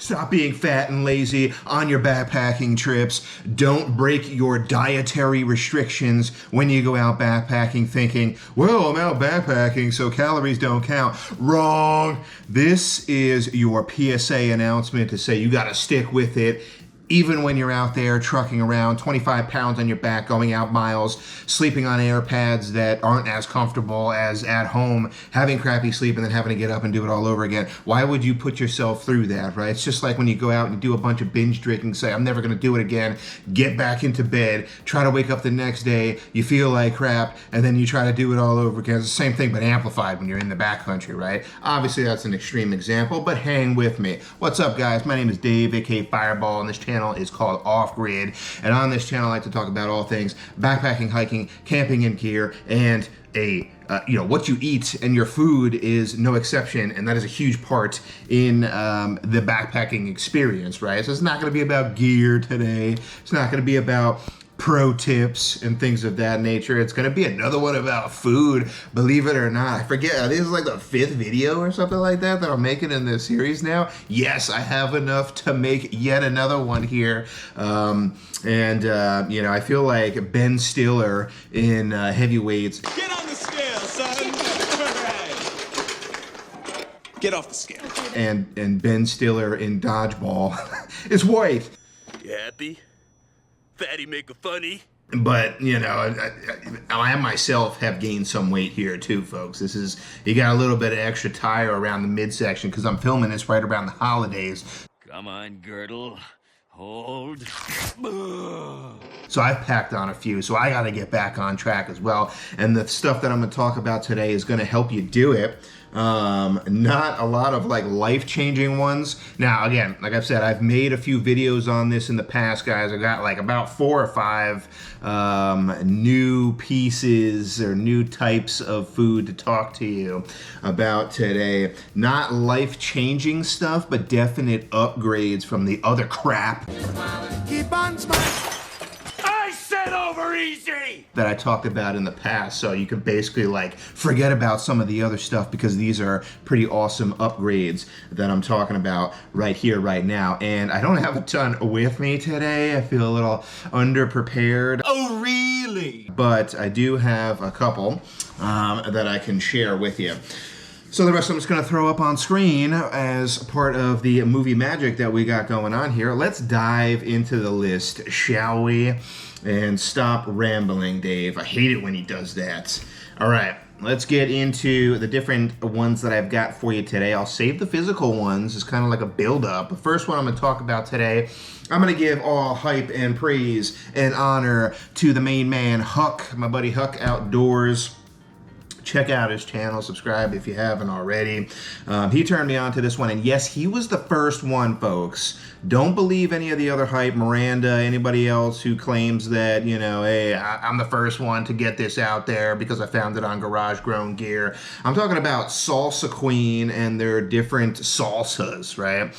Stop being fat and lazy on your backpacking trips. Don't break your dietary restrictions when you go out backpacking thinking, well, I'm out backpacking, so calories don't count. Wrong. This is your PSA announcement to say you got to stick with it. Even when you're out there trucking around, 25 pounds on your back, going out miles, sleeping on air pads that aren't as comfortable as at home, having crappy sleep, and then having to get up and do it all over again. Why would you put yourself through that, right? It's just like when you go out and do a bunch of binge drinking, say, I'm never going to do it again, get back into bed, try to wake up the next day, you feel like crap, and then you try to do it all over again. It's the same thing, but amplified when you're in the backcountry, right? Obviously, that's an extreme example, but hang with me. What's up, guys? My name is Dave, aka Fireball, and this channel is called Off Grid, and on this channel I like to talk about all things backpacking, hiking, camping in gear, and what you eat, and your food is no exception, and that is a huge part in the backpacking experience, right? So it's not going to be about gear today. It's not going to be about pro tips and things of that nature. It's going to be another one about food, believe it or not. I forget, this is like the 5th video or something like that I'm making in this series now. Yes, I have enough to make yet another one here. I feel like Ben Stiller in Heavyweights. Get on the scale, son. Get off the scale. And Ben Stiller in Dodgeball is white. You happy? Fatty make a funny. But, I myself have gained some weight here too, folks. You got a little bit of extra tire around the midsection because I'm filming this right around the holidays. Come on, girdle. Hold. So I've packed on a few, so I got to get back on track as well. And the stuff that I'm going to talk about today is going to help you do it. Not a lot of like life-changing ones. Now, again, like I've said, I've made a few videos on this in the past, guys. I got like about 4 or 5 new pieces or new types of food to talk to you about today. Not life-changing stuff, but definite upgrades from the other crap. Keep on smiling. I said over easy. That I talked about in the past, so you can basically like forget about some of the other stuff because these are pretty awesome upgrades that I'm talking about right here, right now. And I don't have a ton with me today. I feel a little underprepared. Oh, really? But I do have a couple that I can share with you. So the rest I'm just going to throw up on screen as part of the movie magic that we got going on here. Let's dive into the list, shall we? And stop rambling, Dave. I hate it when he does that. All right, let's get into the different ones that I've got for you today. I'll save the physical ones as kind of like a build-up. The first one I'm going to talk about today, I'm going to give all hype and praise and honor to the main man, Huck, my buddy Huck Outdoors. Check out his channel, subscribe if you haven't already. He turned me on to this one, and yes, he was the first one, folks. Don't believe any of the other hype, Miranda, anybody else who claims that, hey, I'm the first one to get this out there because I found it on Garage Grown Gear. I'm talking about Salsa Queen and their different salsas, right?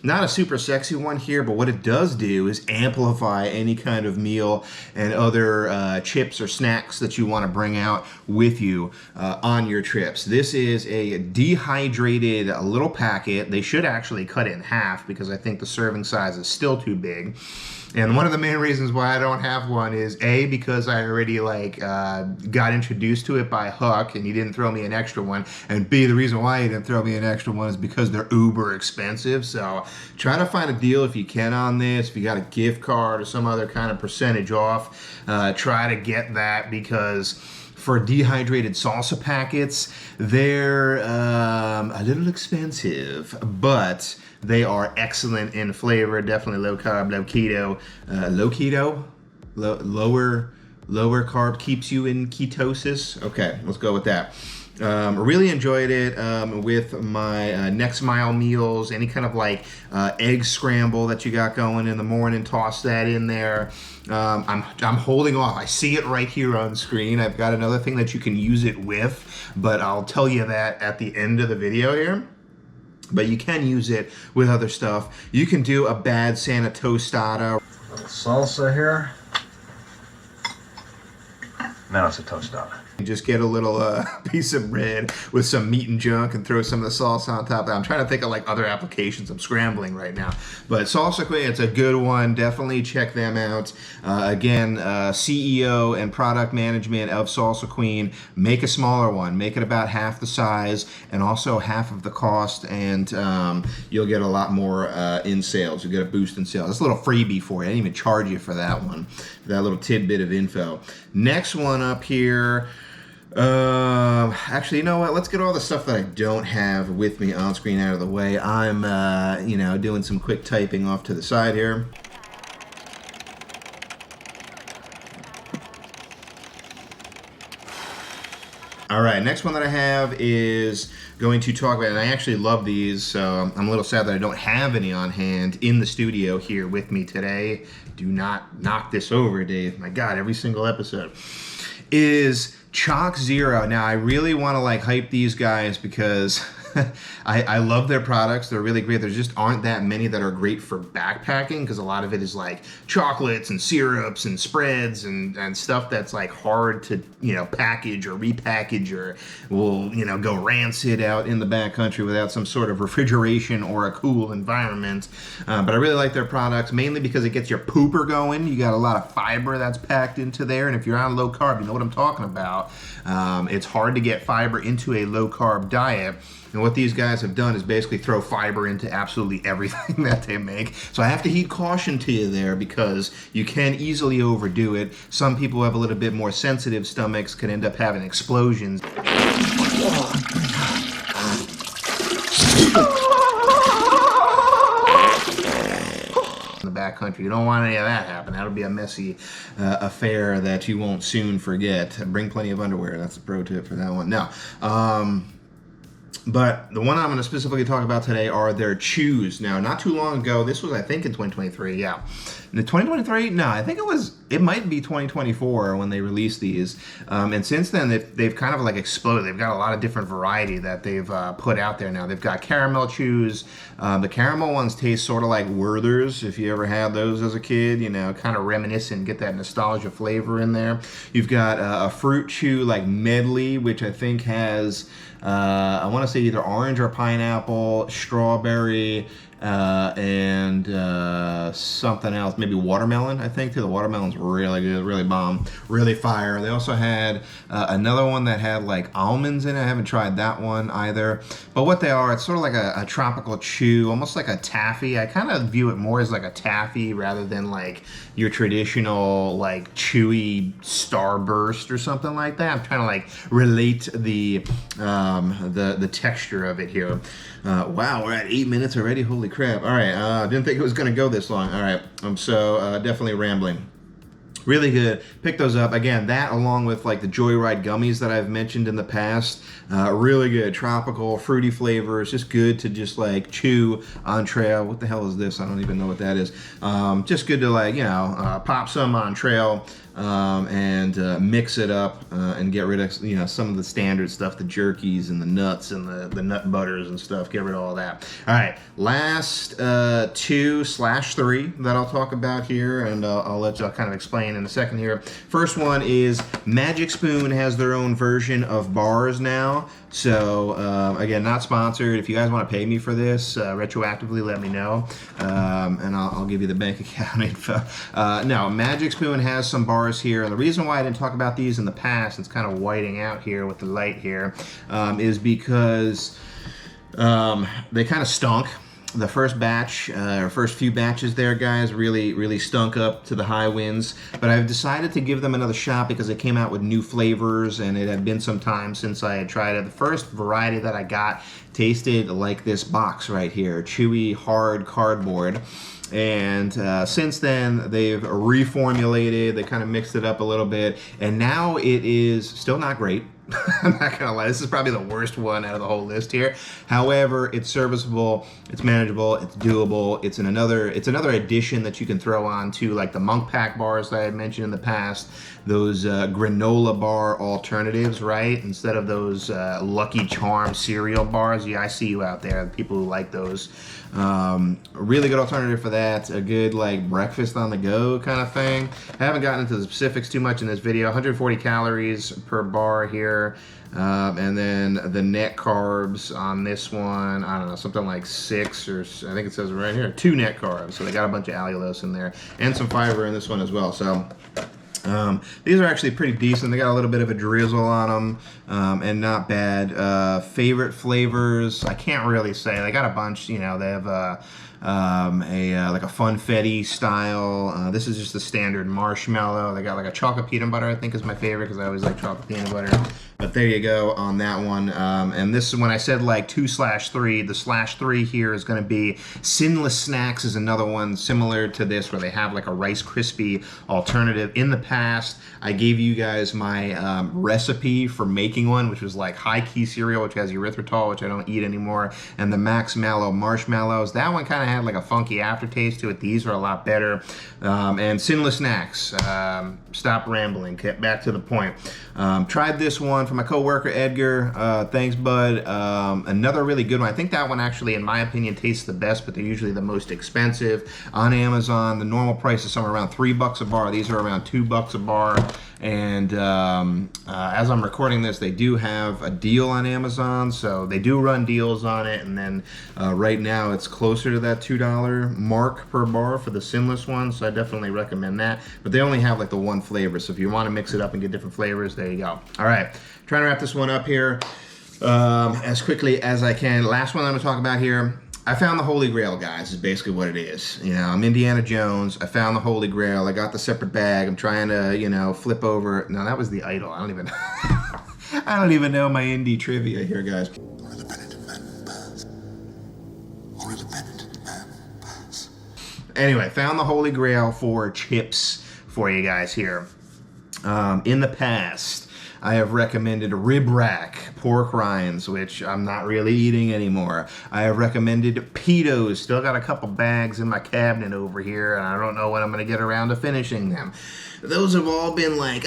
Not a super sexy one here, but what it does do is amplify any kind of meal and other chips or snacks that you want to bring out with you on your trips. This is a dehydrated little packet. They should actually cut it in half because I think the serving size is still too big. And one of the main reasons why I don't have one is A, because I already got introduced to it by Huck and he didn't throw me an extra one. And B, the reason why he didn't throw me an extra one is because they're uber expensive. So try to find a deal if you can on this. If you got a gift card or some other kind of percentage off, try to get that because for dehydrated salsa packets, they're a little expensive, but they are excellent in flavor. Definitely low carb, low keto, lower carb keeps you in ketosis. Okay, let's go with that. Really enjoyed it with my next mile meals, any kind of like egg scramble that you got going in the morning, toss that in there. I'm holding off. I see it right here on screen. I've got another thing that you can use it with, but I'll tell you that at the end of the video here. But you can use it with other stuff. You can do a bad Santa tostada. Salsa here. Now it's a tostada. Just get a little piece of bread with some meat and junk and throw some of the salsa on top of that. I'm trying to think of like other applications. I'm scrambling right now. But Salsa Queen, it's a good one. Definitely check them out. Again, CEO and product management of Salsa Queen. Make a smaller one. Make it about half the size and also half of the cost, and you'll get a lot more in sales. You'll get a boost in sales. That's a little freebie for you. I didn't even charge you for that one, for that little tidbit of info. Next one up here. Actually, you know what? Let's get all the stuff that I don't have with me on screen out of the way. I'm, doing some quick typing off to the side here. All right, next one that I have is going to talk about, and I actually love these, so I'm a little sad that I don't have any on hand in the studio here with me today. Do not knock this over, Dave. My God, every single episode. Is Choc Zero. Now, I really want to like hype these guys because I love their products. They're really great. There just aren't that many that are great for backpacking because a lot of it is like chocolates and syrups and spreads and stuff that's like hard to, package or repackage or will, go rancid out in the backcountry without some sort of refrigeration or a cool environment. But I really like their products mainly because it gets your pooper going. You got a lot of fiber that's packed into there. And if you're on low carb, you know what I'm talking about. It's hard to get fiber into a low carb diet. And what these guys have done is basically throw fiber into absolutely everything that they make. So I have to heed caution to you there because you can easily overdo it. Some people who have a little bit more sensitive stomachs can end up having explosions. In the backcountry. You don't want any of that happen. That'll be a messy affair that you won't soon forget. Bring plenty of underwear. That's the pro tip for that one. Now, but the one I'm going to specifically talk about today are their chews. Now, not too long ago, this was, I think, in 2023, yeah. In 2023? No, I think it might be 2024 when they released these. And since then, they've kind of like exploded. They've got a lot of different variety that they've put out there now. They've got caramel chews. The caramel ones taste sort of like Werther's, if you ever had those as a kid, kind of reminiscent, get that nostalgia flavor in there. You've got a fruit chew like Medley, which I think has... I want to say either orange or pineapple, strawberry, and something else, maybe watermelon, I think, too. The watermelon's really good, really bomb, really fire. They also had another one that had like almonds in it. I haven't tried that one either. But what they are, it's sort of like a tropical chew, almost like a taffy. I kind of view it more as like a taffy rather than like your traditional like chewy Starburst or something like that. I'm trying to like relate the texture of it here. Wow, we're at 8 minutes already. Holy crap. All right, didn't think it was going to go this long. All right, I'm so definitely rambling. Really good. Pick those up. Again, that along with like the Joyride gummies that I've mentioned in the past. Really good. Tropical, fruity flavors. Just good to just like chew on trail. What the hell is this? I don't even know what that is. Just good to like, pop some on trail. And mix it up and get rid of some of the standard stuff, the jerkies and the nuts and the nut butters and stuff. Get rid of all that. All right, last 2/3 that I'll talk about here, and I'll let you kind of explain in a second here. First one is Magic Spoon has their own version of bars now. So again, not sponsored. If you guys want to pay me for this retroactively, let me know, and I'll give you the bank account info. No, Magic Spoon has some bars here, and the reason why I didn't talk about these in the past, it's kind of whiting out here with the light here, is because they kind of stunk. The first batch, or first few batches there, guys, really stunk up to the high winds. But I've decided to give them another shot because they came out with new flavors, and it had been some time since I had tried it. The first variety that I got tasted like this box right here, chewy, hard cardboard. And since then, they've reformulated, they kind of mixed it up a little bit, and now it is still not great. I'm not gonna lie, this is probably the worst one out of the whole list here. However, it's serviceable, it's manageable, it's doable. It's another addition that you can throw on to like the Munk pack bars that I had mentioned in the past. Those granola bar alternatives, right? Instead of those Lucky Charms cereal bars. Yeah, I see you out there, people who like those. A really good alternative for that. A good like breakfast on the go kind of thing. I haven't gotten into the specifics too much in this video. 140 calories per bar here. And then the net carbs on this one, I don't know, something like 6 or I think it says right here, 2 net carbs. So they got a bunch of allulose in there and some fiber in this one as well. So these are actually pretty decent. They got a little bit of a drizzle on them, and not bad. Favorite flavors, I can't really say. They got a bunch, you know. They have like a funfetti style. This is just the standard marshmallow. They got like a chocolate peanut butter, I think is my favorite because I always like chocolate peanut butter. But there you go on that one. And this is when I said like 2/3. The /3 here is going to be Sinless Snacks is another one similar to this where they have like a Rice Krispie alternative. In the past, I gave you guys my recipe for making one, which was like high key cereal, which has erythritol, which I don't eat anymore, and the Max Mallow marshmallows. That one kind of had like a funky aftertaste to it. These are a lot better. And Sinless Snacks. Stop rambling. Get back to the point. Tried this one from my coworker Edgar. Thanks, bud. Another really good one. I think that one actually, in my opinion, tastes the best, but they're usually the most expensive on Amazon. The normal price is somewhere around $3 a bar. These are around $2 a bar. And as I'm recording this, they do have a deal on Amazon, so they do run deals on it. And then right now, it's closer to that $2 mark per bar for the Sinless one, so I definitely recommend that. But they only have like the one flavor, so if you want to mix it up and get different flavors, there you go. All right, trying to wrap this one up here as quickly as I can. Last one I'm going to talk about here. I found the Holy Grail, guys, is basically what it is. You know, I'm Indiana Jones. I found the Holy Grail. I got the separate bag. I'm trying to, you know, flip over. No, that was the idol. I don't even I don't even know my indie trivia here, guys. Only the penitent man pass. Only the penitent man pass. Anyway, found the Holy Grail for chips for you guys here. In the past, I have recommended rib rack pork rinds, which I'm not really eating anymore. I have recommended Pitos. Still got a couple bags in my cabinet over here, and I don't know when I'm going to get around to finishing them. Those have all been like,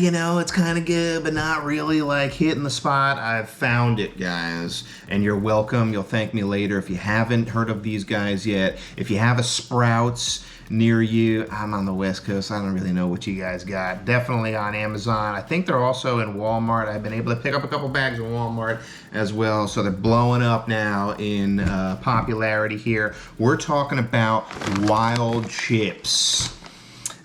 you know, it's kind of good, but not really like hitting the spot. I've found it, guys, and you're welcome. You'll thank me later if you haven't heard of these guys yet. If you have a Sprouts near you, I'm on the West Coast. I don't really know what you guys got. Definitely on Amazon. I think they're also in Walmart. I've been able to pick up a couple bags in Walmart as well. So they're blowing up now in popularity here. We're talking about Wilde Chips.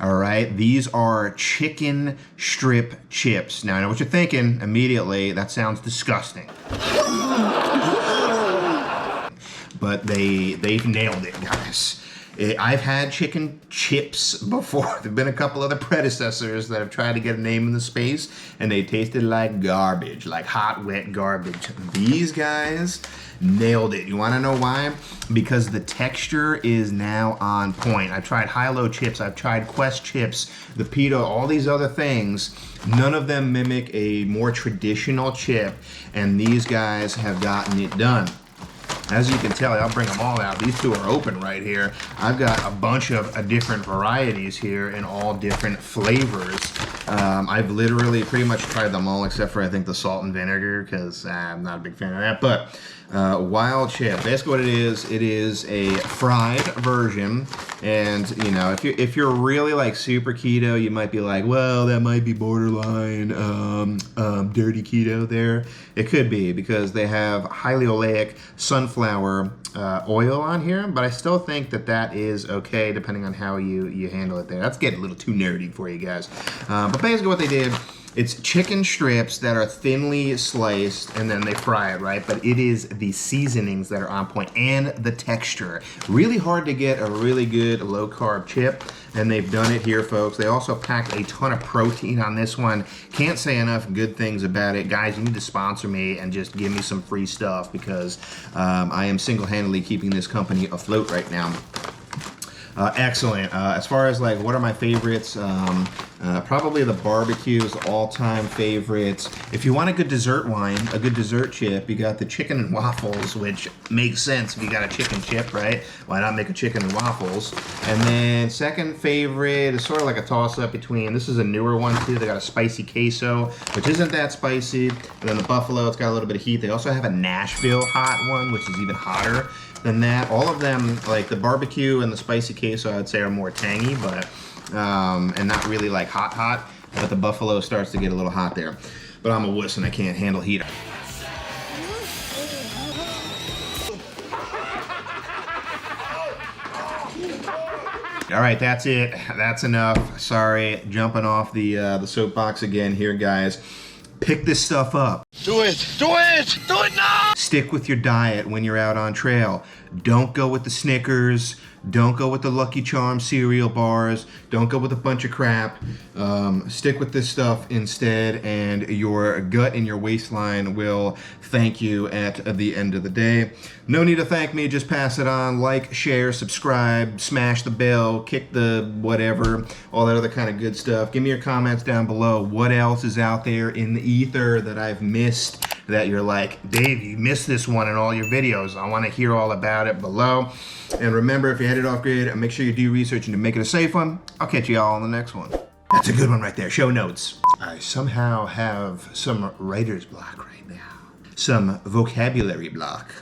All right, these are chicken strip chips. Now, I know what you're thinking immediately. That sounds disgusting. But they've nailed it, guys. I've had chicken chips before. There have been a couple other predecessors that have tried to get a name in the space, and they tasted like garbage, like hot, wet garbage. These guys nailed it. You want to know why? Because the texture is now on point. I've tried high-low chips. I've tried Quest chips, the pita, all these other things. None of them mimic a more traditional chip, and these guys have gotten it done. As you can tell, I'll bring them all out. These two are open right here. I've got a bunch of different varieties here in all different flavors. I've literally pretty much tried them all except for I think the salt and vinegar because I'm not a big fan of that. But Wilde Chip, basically what it is a fried version. And you know, if you're really like super keto, you might be like, well, that might be borderline dirty keto there. It could be because they have highly oleic sunflower oil on here, but I still think that is okay depending on how you handle it there. That's getting a little too nerdy for you guys. But basically what they did, it's chicken strips that are thinly sliced and then they fry it, right? But it is the seasonings that are on point and the texture. Really hard to get a really good low-carb chip, and they've done it here, folks. They also packed a ton of protein on this one. Can't say enough good things about it. Guys, you need to sponsor me and just give me some free stuff because I am single-handedly keeping this company afloat right now. Excellent. As far as like what are my favorites, Probably the barbecue is the all-time favorite. If you want a good dessert wine, a good dessert chip, you got the chicken and waffles, which makes sense if you got a chicken chip, right? Why not make a chicken and waffles? And then second favorite is sort of like a toss-up between, this is a newer one too, they got a spicy queso, which isn't that spicy. And then the buffalo, it's got a little bit of heat. They also have a Nashville hot one, which is even hotter than that. All of them, like the barbecue and the spicy queso, I would say are more tangy, but and not really like hot, but the buffalo starts to get a little hot there. But I'm a wuss and I can't handle heat. All right, that's it. That's enough. Sorry, jumping off the soapbox again here, guys. Pick this stuff up. Do it! Do it! Do it now! Stick with your diet when you're out on trail. Don't go with the Snickers. Don't go with the Lucky Charms cereal bars. Don't go with a bunch of crap. Stick with this stuff instead, and your gut and your waistline will thank you at the end of the day. No need to thank me. Just pass it on. Like, share, subscribe, smash the bell, kick the whatever, all that other kind of good stuff. Give me your comments down below. What else is out there in the ether that I've missed that you're like, Dave, you missed this one in all your videos. I want to hear all about it below. And remember, if you're headed off grid, make sure you do research and to make it a safe one. I'll catch you all on the next one. That's a good one right there. Show notes. I somehow have some writer's block right now. Some vocabulary block.